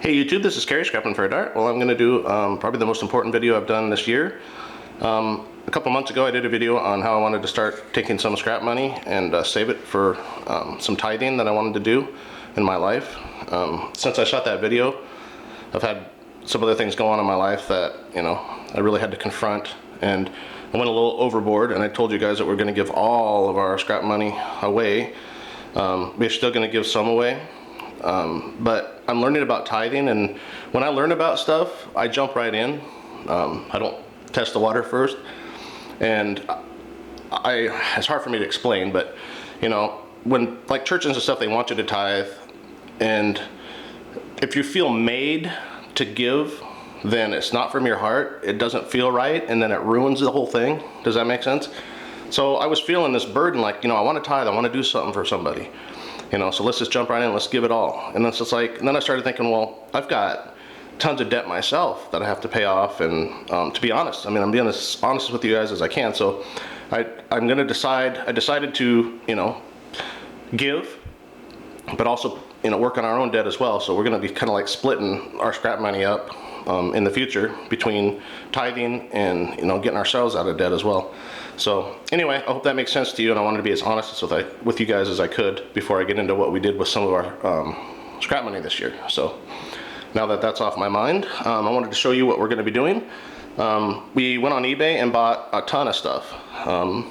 Hey YouTube, this is Kerry Scrapping for a Dart. Well, I'm going to do probably the most important video I've done this year. A couple months ago I did a video on how I wanted to start taking some scrap money and save it for some tithing that I wanted to do in my life. Since I shot that video, I've had some other things go on in my life that, I really had to confront, and I went a little overboard, and I told you guys that we're going to give all of our scrap money away. We're still going to give some away. But I'm learning about tithing, and when I learn about stuff, I jump right in. I don't test the water first, and it's hard for me to explain, but when like churches and stuff, they want you to tithe, and if you feel made to give, then it's not from your heart. It doesn't feel right, and then it ruins the whole thing. Does that make sense? So I was feeling this burden, like, I want to tithe, I want to do something for somebody. So let's just jump right in, let's give it all. And then and then I started thinking, well, I've got tons of debt myself that I have to pay off. And to be honest, I'm being as honest with you guys as I can. So I decided to, give, but also, work on our own debt as well. So we're going to be kind of like splitting our scrap money up in the future between tithing and, getting ourselves out of debt as well. So anyway, I hope that makes sense to you, and I wanted to be as honest with you guys as I could before I get into what we did with some of our scrap money this year. So now that that's off my mind, I wanted to show you what we're going to be doing. We went on eBay and bought a ton of stuff. I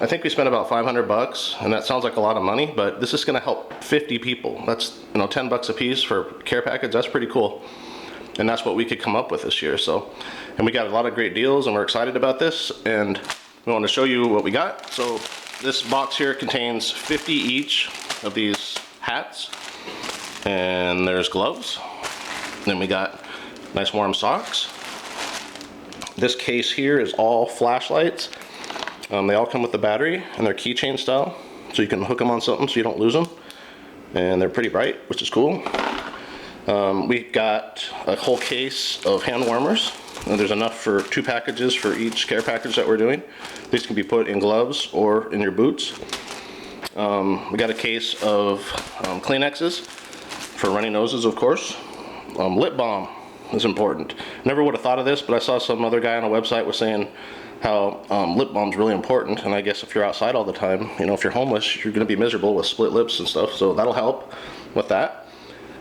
think we spent about $500, and that sounds like a lot of money, but this is going to help 50 people. That's $10 a piece for care package. That's pretty cool. And that's what we could come up with this year. And we got a lot of great deals, and we're excited about this, and we want to show you what we got. So this box here contains 50 each of these hats, and there's gloves. Then we got nice warm socks. This case here is all flashlights. They all come with the battery, and they're keychain style, so you can hook them on something so you don't lose them. And they're pretty bright, which is cool. We got a whole case of hand warmers, and there's enough for 2 packages for each care package that we're doing. These can be put in gloves or in your boots. We got a case of Kleenexes for runny noses, of course. Lip balm is important. Never would have thought of this, but I saw some other guy on a website was saying how lip balm's really important, and I guess if you're outside all the time, if you're homeless, you're going to be miserable with split lips and stuff, so that'll help with that.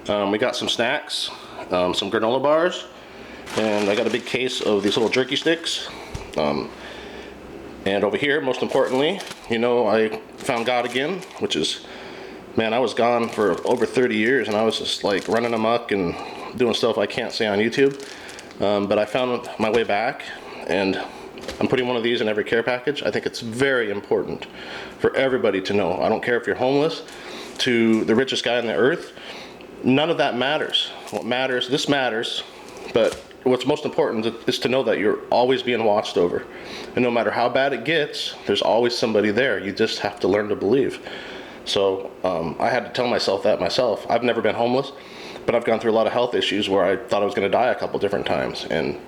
We got some snacks, some granola bars, and I got a big case of these little jerky sticks. And over here, most importantly, I found God again, which is, man, I was gone for over 30 years, and I was just like running amok and doing stuff I can't say on YouTube. But I found my way back, and I'm putting one of these in every care package. I think it's very important for everybody to know. I don't care if you're homeless to the richest guy on the earth. None of that matters. This matters, but what's most important is to know that you're always being watched over. And no matter how bad it gets, there's always somebody there. You just have to learn to believe. So I had to tell myself that myself. I've never been homeless, but I've gone through a lot of health issues where I thought I was going to die a couple different times. And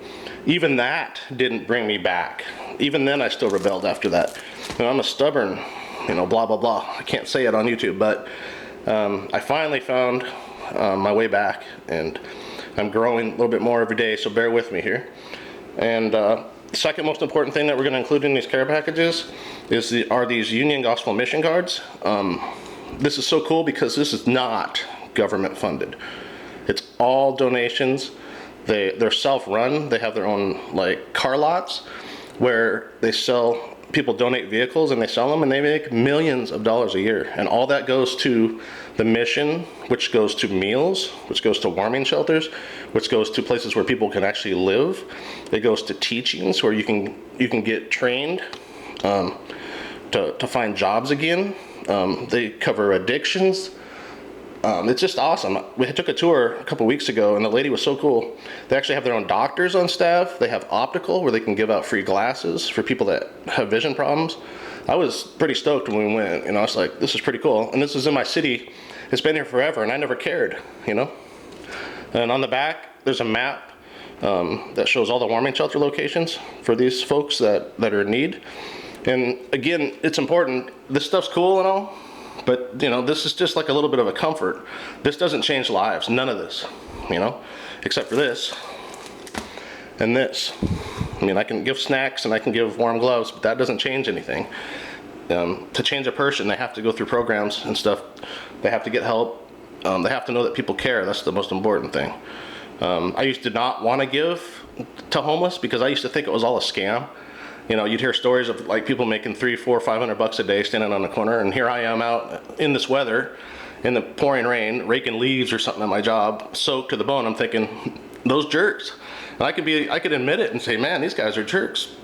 even that didn't bring me back. Even then I still rebelled after that. I'm a stubborn, blah, blah, blah. I can't say it on YouTube, but I finally found my way back, and I'm growing a little bit more every day, so bear with me here. And the second most important thing that we're going to include in these care packages are these Union Gospel mission cards. This is so cool because this is not government funded. It's all donations. They're self-run. They have their own car lots where people donate vehicles and they sell them, and they make millions of dollars a year. And all that goes to the mission, which goes to meals, which goes to warming shelters, which goes to places where people can actually live. It goes to teachings where you can get trained to find jobs again. They cover addictions. It's just awesome. We took a tour a couple weeks ago, and the lady was so cool. They actually have their own doctors on staff. They have optical where they can give out free glasses for people that have vision problems. I was pretty stoked when we went. I was like, this is pretty cool. And this is in my city. It's been here forever, and I never cared, And on the back, there's a map that shows all the warming shelter locations for these folks that are in need. And again, it's important. This stuff's cool and all, But, this is just like a little bit of a comfort. This doesn't change lives, none of this, except for this and this. I can give snacks and I can give warm gloves, but that doesn't change anything. To change a person, they have to go through programs and stuff. They have to get help. They have to know that people care. That's the most important thing. I used to not want to give to homeless because I used to think it was all a scam. You'd hear stories of like people making $300, $400, $500 a day standing on the corner, and here I am out in this weather, in the pouring rain, raking leaves or something at my job, soaked to the bone. I'm thinking, those jerks. And I could admit it and say, man, these guys are jerks.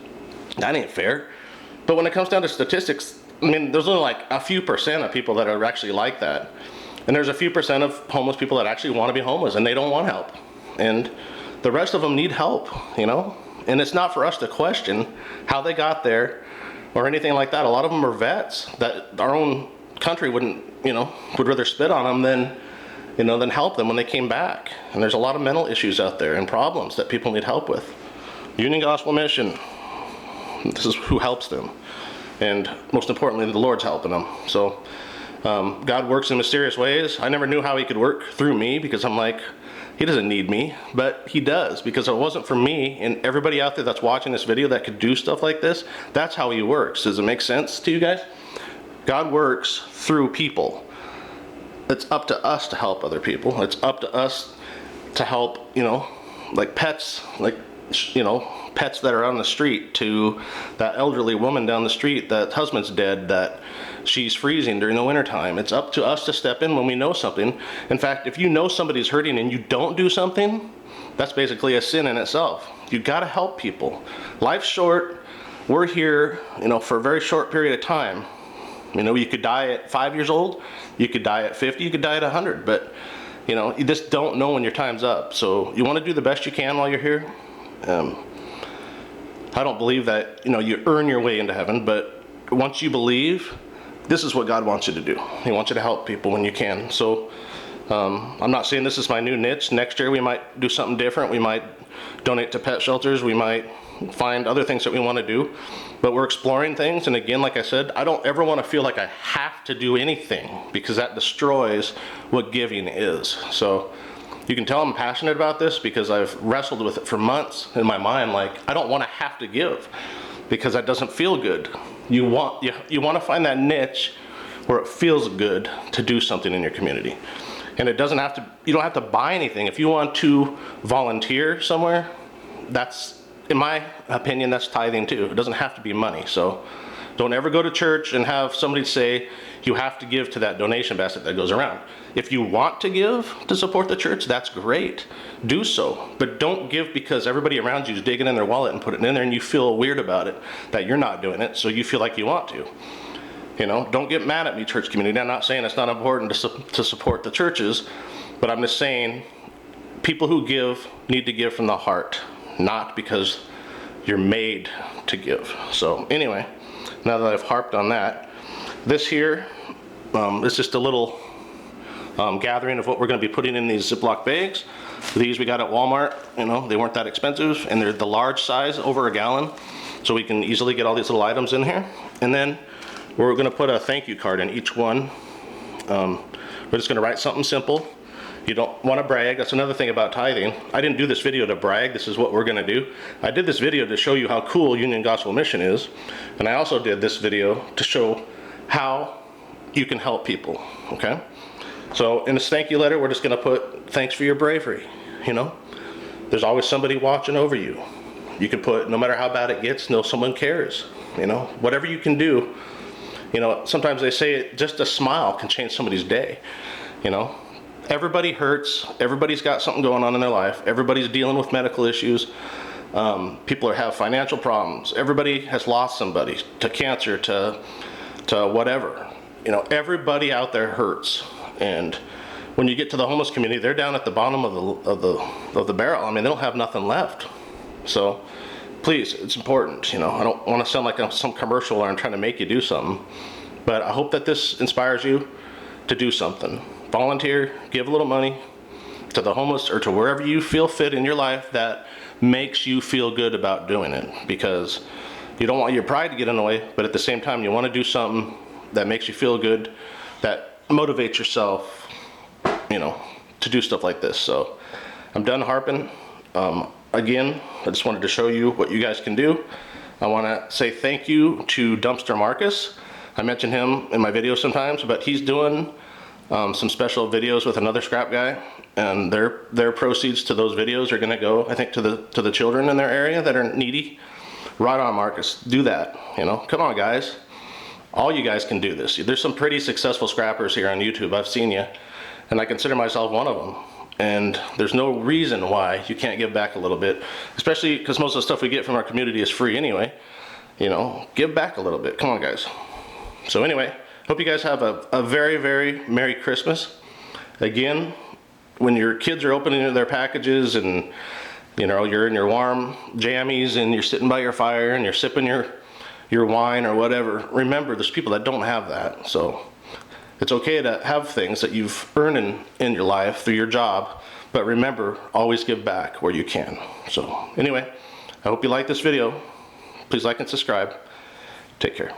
That ain't fair. But when it comes down to statistics, there's only like a few percent of people that are actually like that. And there's a few percent of homeless people that actually want to be homeless and they don't want help. And the rest of them need help, And it's not for us to question how they got there or anything like that. A lot of them are vets that our own country wouldn't, would rather spit on them than help them when they came back. And there's a lot of mental issues out there and problems that people need help with. Union Gospel Mission, this is who helps them. And most importantly, the Lord's helping them. So God works in mysterious ways. I never knew how he could work through me because I'm like, he doesn't need me, but he does, because if it wasn't for me and everybody out there that's watching this video that could do stuff like this, that's how he works. Does it make sense to you guys? God works through people. It's up to us to help other people. It's up to us to help, like pets, pets that are on the street, to that elderly woman down the street that husband's dead, that she's freezing during the wintertime. It's up to us to step in when we know something. In fact, if you know somebody's hurting and you don't do something, that's basically a sin in itself. You got to help people. Life's short. We're here, for a very short period of time. You could die at 5 years old, you could die at 50, you could die at 100, but you just don't know when your time's up. So you want to do the best you can while you're here. I don't believe that you earn your way into heaven, but once you believe, this is what God wants you to do. He wants you to help people when you can. So I'm not saying this is my new niche. Next year we might do something different. We might donate to pet shelters. We might find other things that we want to do, but we're exploring things. And again, like I said, I don't ever want to feel like I have to do anything, because that destroys what giving is. So you can tell I'm passionate about this because I've wrestled with it for months in my mind. Like, I don't want to have to give because that doesn't feel good. You want to find that niche where it feels good to do something in your community. And it doesn't have to, you don't have to buy anything. If you want to volunteer somewhere, that's, in my opinion, that's tithing too. It doesn't have to be money. So don't ever go to church and have somebody say you have to give to that donation basket that goes around. If you want to give to support the church, that's great. Do so. But don't give because everybody around you is digging in their wallet and putting it in there and you feel weird about it, that you're not doing it, so you feel like you want to. Don't get mad at me, church community. I'm not saying it's not important to support the churches, but I'm just saying people who give need to give from the heart, not because you're made to give. So anyway, now that I've harped on that, this here is just a little gathering of what we're going to be putting in these Ziploc bags. These we got at Walmart. They weren't that expensive, and they're the large size, over a gallon, so we can easily get all these little items in here. And then we're going to put a thank you card in each one. We're just going to write something simple. You don't want to brag. That's another thing about tithing. I didn't do this video to brag. This is what we're going to do. I did this video to show you how cool Union Gospel Mission is, and I also did this video to show how you can help people. Okay? So in this thank you letter, we're just going to put thanks for your bravery. There's always somebody watching over you. You can put, no matter how bad it gets, know someone cares. Whatever you can do. Sometimes they say just a smile can change somebody's day. Everybody hurts. Everybody's got something going on in their life. Everybody's dealing with medical issues. People have financial problems. Everybody has lost somebody to cancer, to whatever. Everybody out there hurts. And when you get to the homeless community, they're down at the bottom of the barrel. They don't have nothing left. So please, it's important. I don't want to sound like some commercial or I'm trying to make you do something, but I hope that this inspires you to do something. Volunteer, give a little money to the homeless or to wherever you feel fit in your life that makes you feel good about doing it, because you don't want your pride to get in the way, but at the same time you want to do something that makes you feel good that motivates yourself, you know, to do stuff like this. So I'm done harping. Again, I just wanted to show you what you guys can do. I want to say thank you to Dumpster Marcus. I mention him in my videos sometimes, but he's doing some special videos with another scrap guy, and their proceeds to those videos are going to go, I think, to the children in their area that are needy. Right on, Marcus. Do that. You know, come on, guys. All you guys can do this. There's some pretty successful scrappers here on YouTube. I've seen you, and I consider myself one of them. And there's no reason why you can't give back a little bit, especially because most of the stuff we get from our community is free anyway. You know, give back a little bit. Come on, guys. So anyway, hope you guys have a very, very Merry Christmas. Again, when your kids are opening their packages and, you know, you're in your warm jammies and you're sitting by your fire and you're sipping your wine or whatever, remember there's people that don't have that. So it's okay to have things that you've earned in your life through your job, but remember, always give back where you can. So anyway, I hope you like this video. Please like and subscribe. Take care.